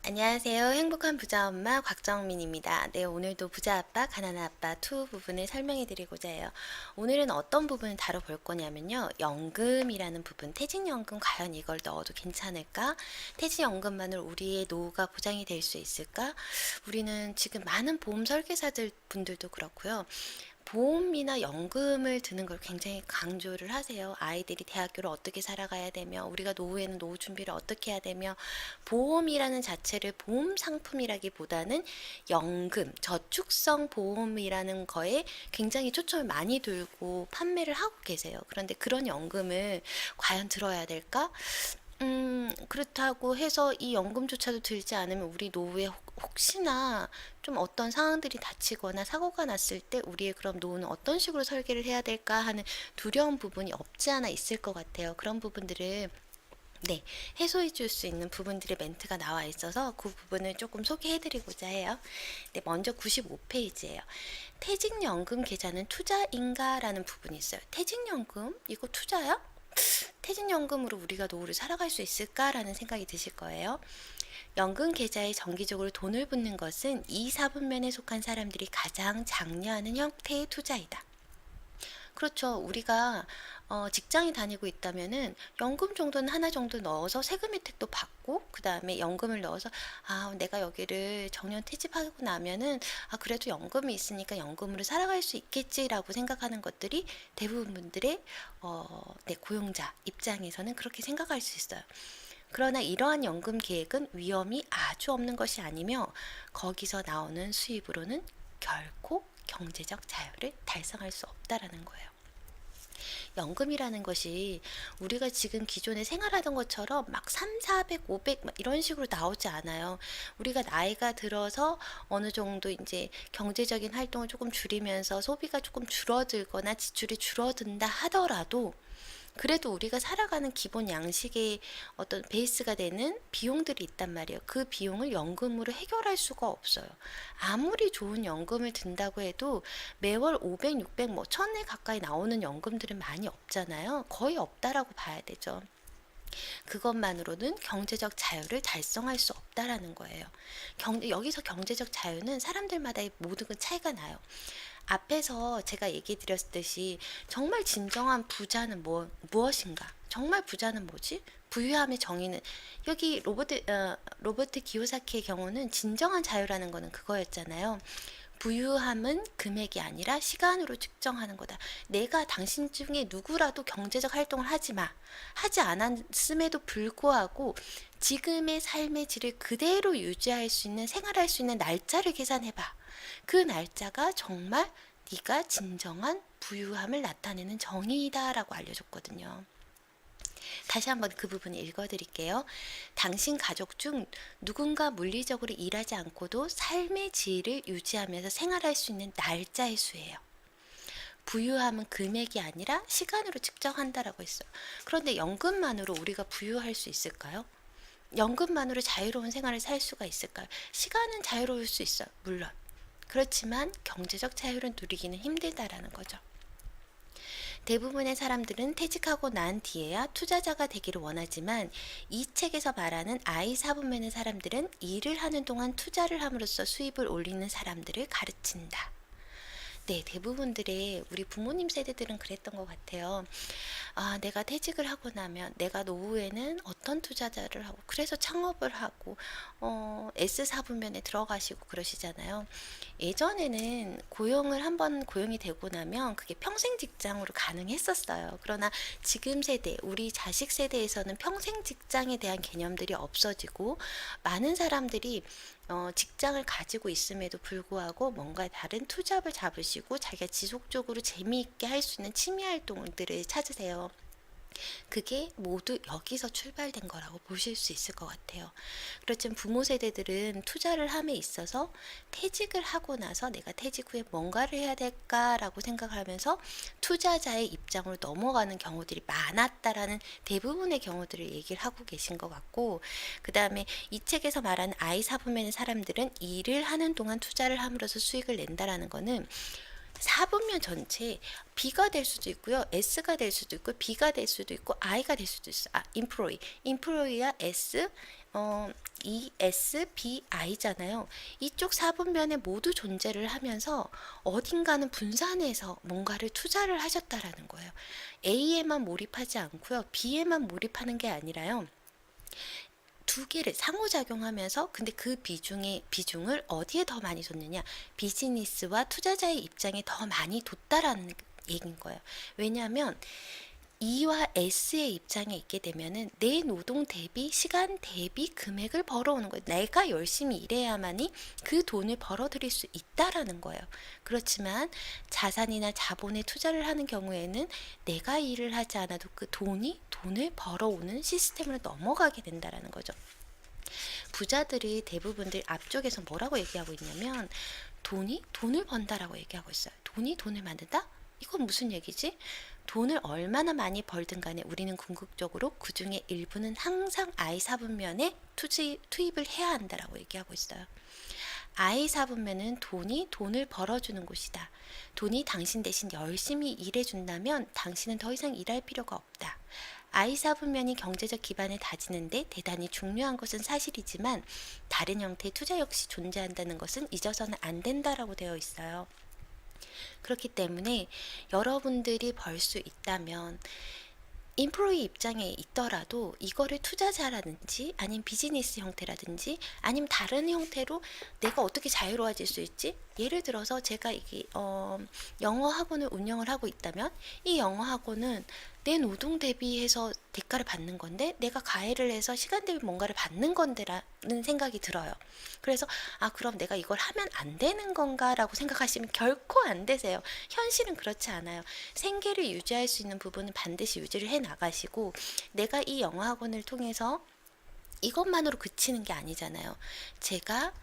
안녕하세요. 행복한 부자 엄마 곽정민입니다. 네, 오늘도 부자 아빠, 가난한 아빠 투 부분을 설명해 드리고자 해요. 오늘은 어떤 부분을 다뤄볼 거냐면요. 연금이라는 부분, 퇴직연금 과연 이걸 넣어도 괜찮을까? 퇴직연금만으로 우리의 노후가 보장이 될 수 있을까? 우리는 지금 많은 보험 설계사들 분들도 그렇고요. 보험이나 연금을 드는 걸 굉장히 강조를 하세요. 아이들이 대학교를 어떻게 살아가야 되며 우리가 노후에는 노후 준비를 어떻게 해야 되며 보험이라는 자체를 보험 상품이라기보다는 연금, 저축성 보험이라는 거에 굉장히 초점을 많이 두고 판매를 하고 계세요. 그런데 그런 연금을 과연 들어야 될까? 그렇다고 해서 이 연금조차도 들지 않으면 우리 노후에 혹시나 좀 어떤 상황들이 닥치거나 사고가 났을 때 우리의 그럼 노후는 어떤 식으로 설계를 해야 될까 하는 두려운 부분이 없지 않아 있을 것 같아요. 그런 부분들을 해소해 줄 수 있는 부분들의 멘트가 나와 있어서 그 부분을 조금 소개해 드리고자 해요. 네, 먼저 95페이지예요. 퇴직연금 계좌는 투자인가? 라는 부분이 있어요. 퇴직연금? 이거 투자야? 퇴직연금으로 우리가 노후를 살아갈 수 있을까라는 생각이 드실 거예요. 연금 계좌에 정기적으로 돈을 붓는 것은 이 사분면에 속한 사람들이 가장 장려하는 형태의 투자이다. 그렇죠. 우리가 직장에 다니고 있다면은 연금 정도는 하나 정도 넣어서 세금 혜택도 받고 그 다음에 연금을 넣어서 내가 여기를 정년 퇴직하고 나면은 그래도 연금이 있으니까 연금으로 살아갈 수 있겠지라고 생각하는 것들이 대부분 분들의 고용자 입장에서는 그렇게 생각할 수 있어요. 그러나 이러한 연금 계획은 위험이 아주 없는 것이 아니며 거기서 나오는 수입으로는 결코 경제적 자유를 달성할 수 없다라는 거예요. 연금이라는 것이 우리가 지금 기존에 생활하던 것처럼 막 3, 400, 500 이런 식으로 나오지 않아요. 우리가 나이가 들어서 어느 정도 이제 경제적인 활동을 조금 줄이면서 소비가 조금 줄어들거나 지출이 줄어든다 하더라도 그래도 우리가 살아가는 기본 양식의 어떤 베이스가 되는 비용들이 있단 말이에요. 그 비용을 연금으로 해결할 수가 없어요. 아무리 좋은 연금을 든다고 해도 매월 500, 600, 1000에 가까이 나오는 연금들은 많이 없잖아요. 거의 없다라고 봐야 되죠. 그것만으로는 경제적 자유를 달성할 수 없다라는 거예요. 여기서 경제적 자유는 사람들마다 모든 건 차이가 나요. 앞에서 제가 얘기 드렸듯이 정말 진정한 부자는 무엇인가? 정말 부자는 뭐지? 부유함의 정의는 여기 로버트 기요사키의 경우는 진정한 자유라는 거는 그거였잖아요. 부유함은 금액이 아니라 시간으로 측정하는 거다. 내가 당신 중에 누구라도 경제적 활동을 하지 마. 하지 않았음에도 불구하고 지금의 삶의 질을 그대로 유지할 수 있는, 생활할 수 있는 날짜를 계산해봐. 그 날짜가 정말 네가 진정한 부유함을 나타내는 정의다라고 알려줬거든요. 다시 한번 그 부분 읽어드릴게요. 당신 가족 중 누군가 물리적으로 일하지 않고도 삶의 질을 유지하면서 생활할 수 있는 날짜의 수예요. 부유함은 금액이 아니라 시간으로 측정한다라고 했어요. 그런데 연금만으로 우리가 부유할 수 있을까요? 연금만으로 자유로운 생활을 살 수가 있을까요? 시간은 자유로울 수 있어요. 물론. 그렇지만 경제적 자유를 누리기는 힘들다라는 거죠. 대부분의 사람들은 퇴직하고 난 뒤에야 투자자가 되기를 원하지만 이 책에서 말하는 I 사분면의 사람들은 일을 하는 동안 투자를 함으로써 수입을 올리는 사람들을 가르친다. 네, 대부분들의 우리 부모님 세대들은 그랬던 것 같아요. 내가 퇴직을 하고 나면 내가 노후에는 어떤 투자자를 하고 그래서 창업을 하고 S사분면에 들어가시고 그러시잖아요. 예전에는 고용을 한번 고용이 되고 나면 그게 평생 직장으로 가능했었어요. 그러나 지금 세대, 우리 자식 세대에서는 평생 직장에 대한 개념들이 없어지고 많은 사람들이 직장을 가지고 있음에도 불구하고 뭔가 다른 투잡을 잡으시고 자기가 지속적으로 재미있게 할 수 있는 취미 활동들을 찾으세요. 그게 모두 여기서 출발된 거라고 보실 수 있을 것 같아요. 그렇지만 부모 세대들은 투자를 함에 있어서 퇴직을 하고 나서 내가 퇴직 후에 뭔가를 해야 될까라고 생각하면서 투자자의 입장으로 넘어가는 경우들이 많았다라는 대부분의 경우들을 얘기를 하고 계신 것 같고, 그 다음에 이 책에서 말하는 I 사분면의 사람들은 일을 하는 동안 투자를 함으로써 수익을 낸다라는 거는 4분면 전체 B가 될 수도 있고요. S가 될 수도 있고 B가 될 수도 있고 I가 될 수도 있어요. employee. employee야 S, E, S, B, I잖아요. 이쪽 4분면에 모두 존재를 하면서 어딘가는 분산해서 뭔가를 투자를 하셨다라는 거예요. A에만 몰입하지 않고요. B에만 몰입하는 게 아니라요. 두 개를 상호작용하면서 근데 그 비중을 어디에 더 많이 뒀느냐, 비즈니스와 투자자의 입장에 더 많이 뒀다라는 얘기인 거예요. 왜냐하면 E와 S의 입장에 있게 되면은 내 노동 대비 시간 대비 금액을 벌어오는 거예요. 내가 열심히 일해야만이 그 돈을 벌어들일 수 있다라는 거예요. 그렇지만 자산이나 자본에 투자를 하는 경우에는 내가 일을 하지 않아도 그 돈을 벌어오는 시스템으로 넘어가게 된다라는 거죠. 부자들이 대부분들 앞쪽에서 뭐라고 얘기하고 있냐면 돈이 돈을 번다라고 얘기하고 있어요. 돈이 돈을 만든다? 이건 무슨 얘기지? 돈을 얼마나 많이 벌든 간에 우리는 궁극적으로 그 중에 일부는 항상 I4분면에 투입을 해야 한다라고 얘기하고 있어요. I4분면은 돈이 돈을 벌어주는 곳이다. 돈이 당신 대신 열심히 일해준다면 당신은 더 이상 일할 필요가 없다. I4분면이 경제적 기반을 다지는데 대단히 중요한 것은 사실이지만 다른 형태의 투자 역시 존재한다는 것은 잊어서는 안 된다라고 되어 있어요. 그렇기 때문에 여러분들이 벌 수 있다면 인프로이 입장에 있더라도 이거를 투자자라든지 아니면 비즈니스 형태라든지 아니면 다른 형태로 내가 어떻게 자유로워질 수 있지? 예를 들어서 제가 이게 영어 학원을 운영을 하고 있다면 이 영어 학원은 내 노동 대비해서 대가를 받는 건데 내가 가해를 해서 시간 대비 뭔가를 받는 건데라는 생각이 들어요. 그래서 그럼 내가 이걸 하면 안 되는 건가 라고 생각하시면 결코 안 되세요. 현실은 그렇지 않아요. 생계를 유지할 수 있는 부분은 반드시 유지를 해 나가시고 내가 이 영어 학원을 통해서 이것만으로 그치는 게 아니잖아요. 제가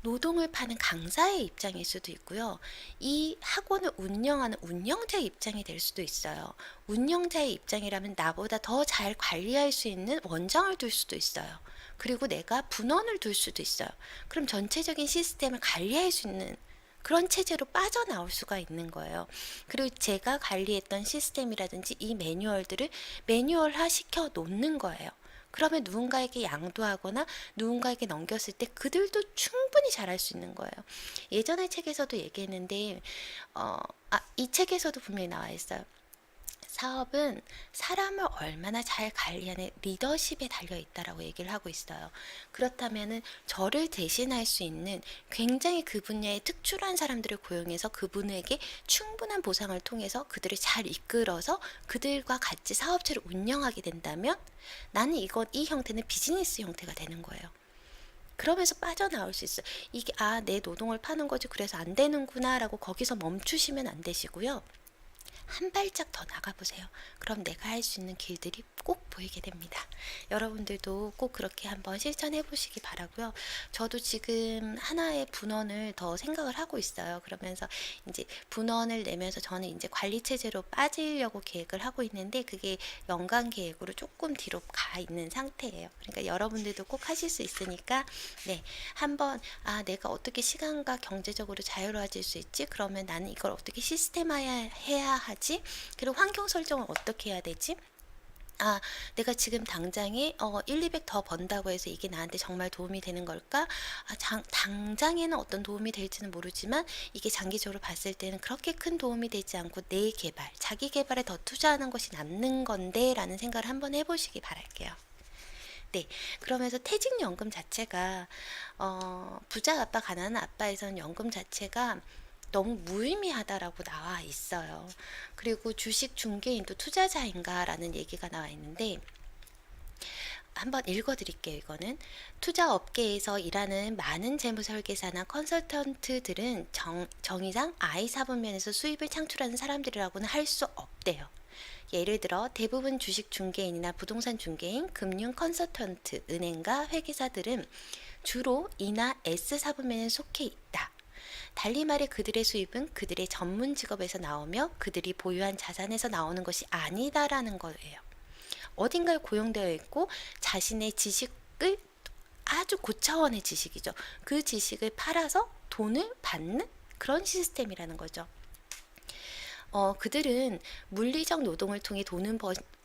노동을 파는 강사의 입장일 수도 있고요. 이 학원을 운영하는 운영자의 입장이 될 수도 있어요. 운영자의 입장이라면 나보다 더 잘 관리할 수 있는 원장을 둘 수도 있어요. 그리고 내가 분원을 둘 수도 있어요. 그럼 전체적인 시스템을 관리할 수 있는 그런 체제로 빠져나올 수가 있는 거예요. 그리고 제가 관리했던 시스템이라든지 이 매뉴얼들을 매뉴얼화 시켜 놓는 거예요. 그러면 누군가에게 양도하거나 누군가에게 넘겼을 때 그들도 충분히 잘할 수 있는 거예요. 예전의 책에서도 얘기했는데 이 책에서도 분명히 나와 있어요. 사업은 사람을 얼마나 잘 관리하는 리더십에 달려 있다라고 얘기를 하고 있어요. 그렇다면은 저를 대신할 수 있는 굉장히 그 분야에 특출한 사람들을 고용해서 그분에게 충분한 보상을 통해서 그들을 잘 이끌어서 그들과 같이 사업체를 운영하게 된다면 나는 이 형태는 비즈니스 형태가 되는 거예요. 그러면서 빠져나올 수 있어요. 이게 내 노동을 파는 거지 그래서 안 되는구나 라고 거기서 멈추시면 안 되시고요. 한 발짝 더 나가보세요. 그럼 내가 할 수 있는 길들이 꼭 보이게 됩니다. 여러분들도 꼭 그렇게 한번 실천해 보시기 바라고요. 저도 지금 하나의 분원을 더 생각을 하고 있어요. 그러면서 이제 분원을 내면서 저는 이제 관리 체제로 빠지려고 계획을 하고 있는데 그게 연간 계획으로 조금 뒤로 가 있는 상태예요. 그러니까 여러분들도 꼭 하실 수 있으니까 한번 내가 어떻게 시간과 경제적으로 자유로워질 수 있지? 그러면 나는 이걸 어떻게 시스템화해야 하지? 그리고 환경 설정을 어떻게 해야 되지? 내가 지금 당장에 1, 200 더 번다고 해서 이게 나한테 정말 도움이 되는 걸까? 당장에는 어떤 도움이 될지는 모르지만 이게 장기적으로 봤을 때는 그렇게 큰 도움이 되지 않고 내 개발, 자기 개발에 더 투자하는 것이 낫는 건데 라는 생각을 한번 해보시기 바랄게요. 그러면서 퇴직연금 자체가 부자 아빠, 가난한 아빠에서는 연금 자체가 너무 무의미하다라고 나와 있어요. 그리고 주식 중개인도 투자자인가 라는 얘기가 나와 있는데 한번 읽어드릴게요. 이거는 투자 업계에서 일하는 많은 재무설계사나 컨설턴트들은 정의상 I4분면에서 수입을 창출하는 사람들이라고는 할 수 없대요. 예를 들어 대부분 주식 중개인이나 부동산 중개인, 금융 컨설턴트, 은행가, 회계사들은 주로 E나 S4분면에 속해 있다. 달리 말해 그들의 수입은 그들의 전문 직업에서 나오며 그들이 보유한 자산에서 나오는 것이 아니다라는 거예요. 어딘가에 고용되어 있고 자신의 지식을 아주 고차원의 지식이죠. 그 지식을 팔아서 돈을 받는 그런 시스템이라는 거죠. 그들은 물리적 노동을 통해 돈을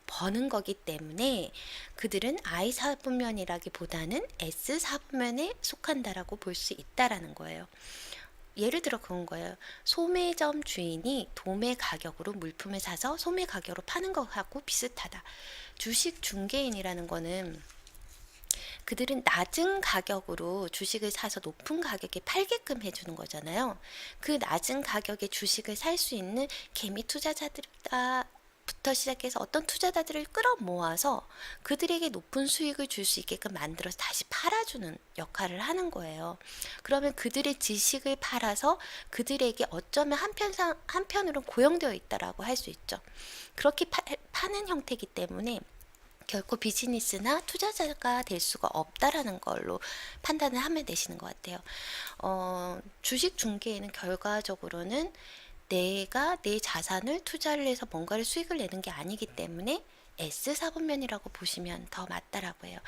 버는 거기 때문에 그들은 I 사분면이라기보다는 S 사분면에 속한다라고 볼 수 있다라는 거예요. 예를 들어 그런 거예요. 소매점 주인이 도매 가격으로 물품을 사서 소매 가격으로 파는 것하고 비슷하다. 주식 중개인이라는 거는 그들은 낮은 가격으로 주식을 사서 높은 가격에 팔게끔 해주는 거잖아요. 그 낮은 가격에 주식을 살 수 있는 개미 투자자들부터 시작해서 어떤 투자자들을 끌어모아서 그들에게 높은 수익을 줄 수 있게끔 만들어서 다시 팔아주는 역할을 하는 거예요. 그러면 그들의 지식을 팔아서 그들에게 어쩌면 한편으로는 고용되어 있다라고 할 수 있죠. 그렇게 파는 형태이기 때문에 결코 비즈니스나 투자자가 될 수가 없다라는 걸로 판단을 하면 되시는 것 같아요. 주식 중개에는 결과적으로는 내가 내 자산을 투자를 해서 뭔가를 수익을 내는 게 아니기 때문에 S 사분면이라고 보시면 더 맞다라고 해요.